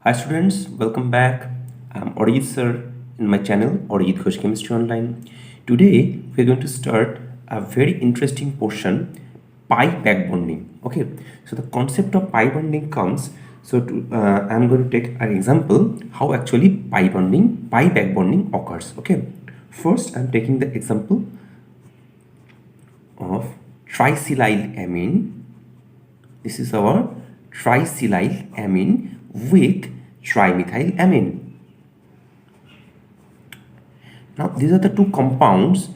Hi students, welcome back. I'm ARIJIT sir in my channel ARIJIT GHOSH Chemistry Online. Today we're going to start a very interesting portion, pi backbonding. Okay, so the concept of pi bonding comes. I'm going to take an example how actually pi backbonding occurs. Okay, first I'm taking the example of trisilylamine. This is our trisilylamine with trimethylamine. Now these are the two compounds.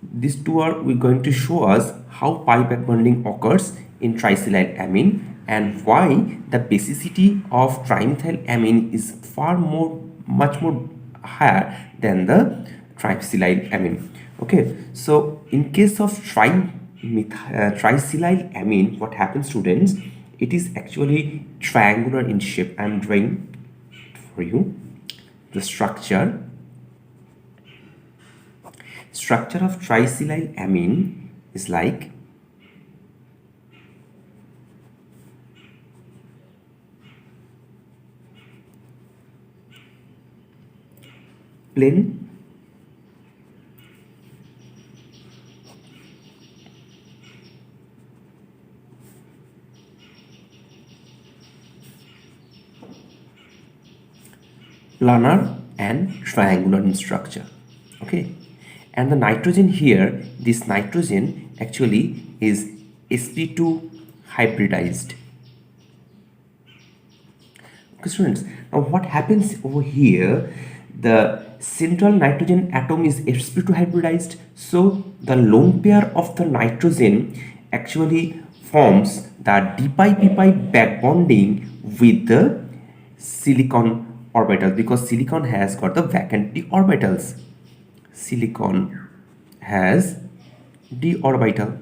These two are going to show us how pi backbonding occurs in trisilylamine and why the basicity of trimethylamine is much more higher than the trisilylamine. Okay, so in case of trisilylamine, what happens, students? It is actually triangular in shape. I am drawing for you the structure of trisilylamine is like plain planar and triangular in structure. Okay, and the nitrogen here, this nitrogen actually is sp2 hybridized. Okay students, now what happens over here, the central nitrogen atom is sp2 hybridized, so the lone pair of the nitrogen actually forms the dpi-ppi backbonding with the silicon orbital, because silicon has got the vacant d orbitals. Silicon has d orbital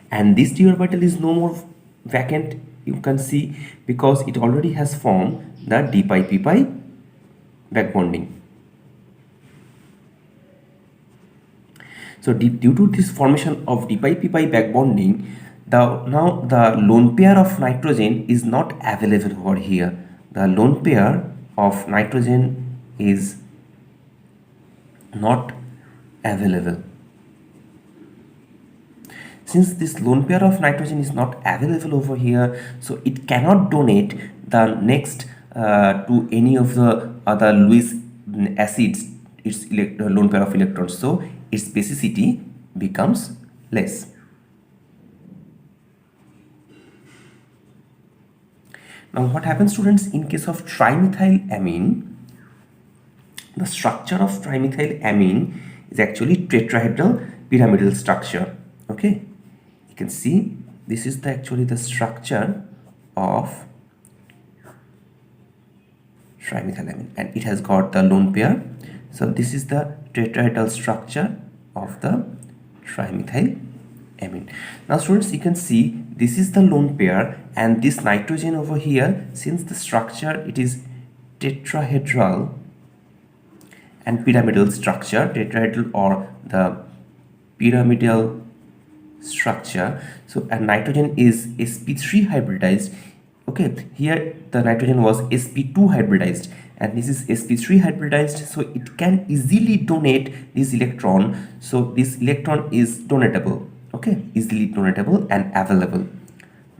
and this d orbital is no more vacant, you can see, because it already has formed the dpi-ppi backbonding. So due to this formation of dpi-ppi backbonding, now the lone pair of nitrogen is not available over here. The lone pair of nitrogen is not available. Since this lone pair of nitrogen is not available over here, so it cannot donate the next to any of the other Lewis acids its lone pair of electrons, so its basicity becomes less. Now what happens, students, in case of trimethylamine? The structure of trimethylamine is actually tetrahedral pyramidal structure. Okay, you can see this is actually the structure of trimethylamine and it has got the lone pair. So this is the tetrahedral structure of the trimethylamine. Now students, you can see this is the lone pair and this nitrogen over here, since the structure it is tetrahedral and pyramidal structure, tetrahedral or the pyramidal structure, so a nitrogen is sp3 hybridized. Okay, here the nitrogen was sp2 hybridized and this is sp3 hybridized, so it can easily donate this electron, so this electron is donatable. Okay, easily donatable and available.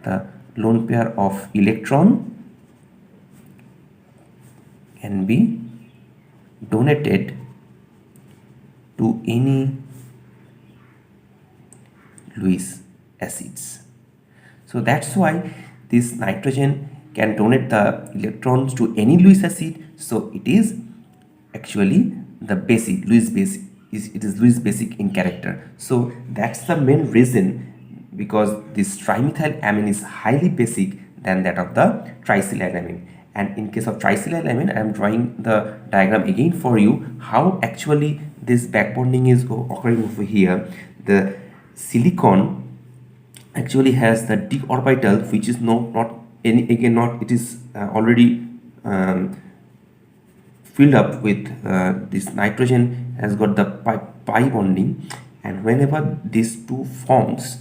The lone pair of electron can be donated to any Lewis acids. So that's why this nitrogen can donate the electrons to any Lewis acid, so it is actually the basic Lewis basic, it is Lewis basic in character. So that's the main reason, because this trimethylamine is highly basic than that of the trisilylamine. And in case of trisilylamine, I am drawing the diagram again for you how actually this backbonding is occurring over here. The silicon actually has the d orbital, which is it is already filled up with this nitrogen has got the pi bonding, and whenever these two forms,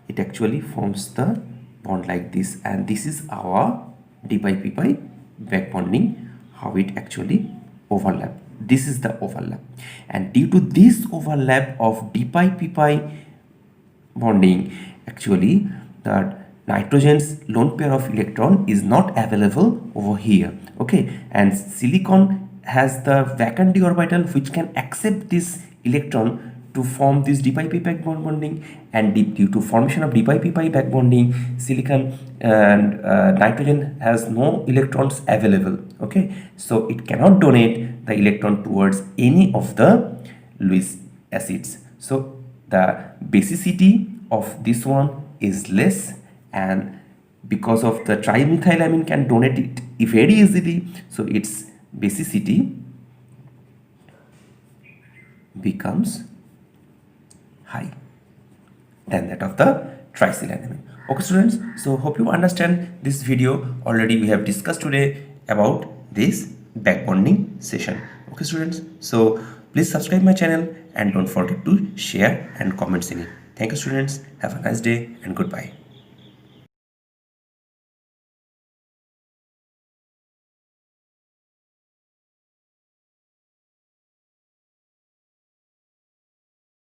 it actually forms the bond like this, and this is our dpi-ppi back bonding, how it actually overlap. This is the overlap, and due to this overlap of dpi-ppi bonding, actually the nitrogen's lone pair of electron is not available over here. Okay, and silicon has the vacant d orbital which can accept this electron to form this dpi-ppi back bonding, and due to formation of dpi-ppi back bonding, silicon and nitrogen has no electrons available. Okay, so it cannot donate the electron towards any of the Lewis acids. So the basicity of this one is less, and because of the trimethylamine can donate it very easily, so its basicity becomes high than that of the trisilylamine. Okay students, so hope you understand this video. Already we have discussed today about this back bonding session. Okay students, so please subscribe my channel and don't forget to share and comments in it. Thank you students, have a nice day and goodbye.